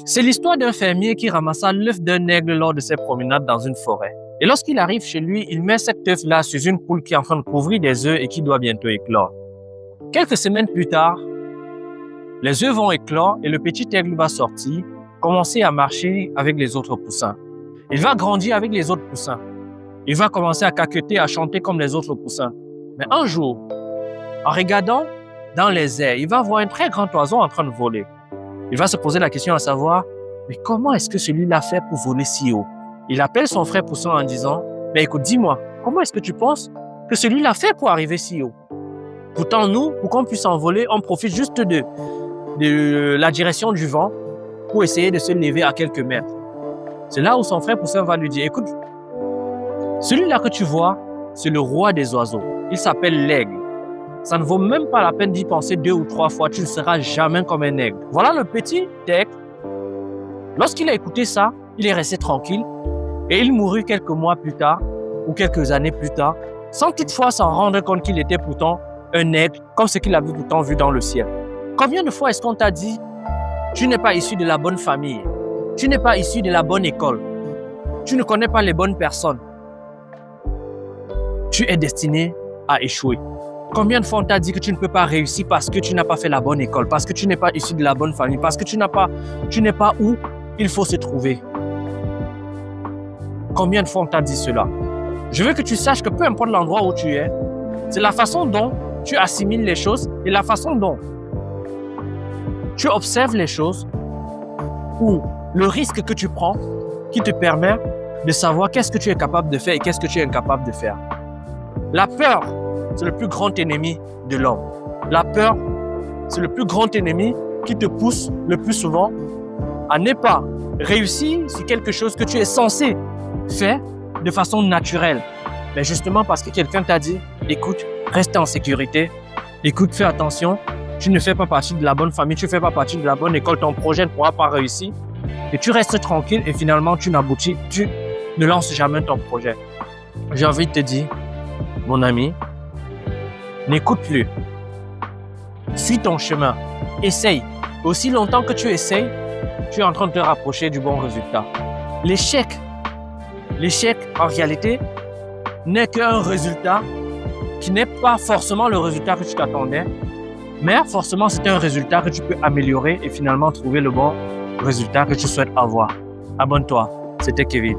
C'est l'histoire d'un fermier qui ramassa l'œuf d'un aigle lors de ses promenades dans une forêt. Et lorsqu'il arrive chez lui, il met cet œuf-là sur une poule qui est en train de couvrir des œufs et qui doit bientôt éclore. Quelques semaines plus tard, les œufs vont éclore et le petit aigle va sortir, commencer à marcher avec les autres poussins. Il va grandir avec les autres poussins. Il va commencer à caqueter, à chanter comme les autres poussins. Mais un jour, en regardant dans les airs, il va voir un très grand oiseau en train de voler. Il va se poser la question à savoir, mais comment est-ce que celui-là fait pour voler si haut? Il appelle son frère poussin en disant, mais écoute, dis-moi, comment est-ce que tu penses que celui-là fait pour arriver si haut? Pourtant, nous, pour qu'on puisse envoler, on profite juste de la direction du vent pour essayer de se lever à quelques mètres. C'est là où son frère poussin va lui dire, écoute, celui-là que tu vois, c'est le roi des oiseaux. Il s'appelle l'aigle. Ça ne vaut même pas la peine d'y penser 2 ou 3 fois. Tu ne seras jamais comme un aigle. Voilà le petit aigle. Lorsqu'il a écouté ça, il est resté tranquille et il mourut quelques mois plus tard ou quelques années plus tard, sans toutefois s'en rendre compte qu'il était pourtant un aigle, comme ce qu'il avait pourtant vu dans le ciel. Combien de fois est-ce qu'on t'a dit, tu n'es pas issu de la bonne famille, tu n'es pas issu de la bonne école, tu ne connais pas les bonnes personnes, tu es destiné à échouer. Combien de fois on t'a dit que tu ne peux pas réussir parce que tu n'as pas fait la bonne école, parce que tu n'es pas issu de la bonne famille, parce que tu n'es pas où il faut se trouver. Combien de fois on t'a dit cela? Je veux que tu saches que peu importe l'endroit où tu es, c'est la façon dont tu assimiles les choses et la façon dont tu observes les choses ou le risque que tu prends qui te permet de savoir qu'est-ce que tu es capable de faire et qu'est-ce que tu es incapable de faire. La peur, c'est le plus grand ennemi de l'homme. La peur, c'est le plus grand ennemi qui te pousse le plus souvent à ne pas réussir sur quelque chose que tu es censé faire de façon naturelle. Mais justement parce que quelqu'un t'a dit, écoute, reste en sécurité, écoute, fais attention, tu ne fais pas partie de la bonne famille, tu ne fais pas partie de la bonne école, ton projet ne pourra pas réussir. Et tu restes tranquille et finalement tu n'aboutis, tu ne lances jamais ton projet. J'ai envie de te dire, mon ami, n'écoute plus. Suis ton chemin. Essaye. Aussi longtemps que tu essayes, tu es en train de te rapprocher du bon résultat. L'échec, en réalité, n'est qu'un résultat qui n'est pas forcément le résultat que tu t'attendais, mais forcément c'est un résultat que tu peux améliorer et finalement trouver le bon résultat que tu souhaites avoir. Abonne-toi. C'était Kevin.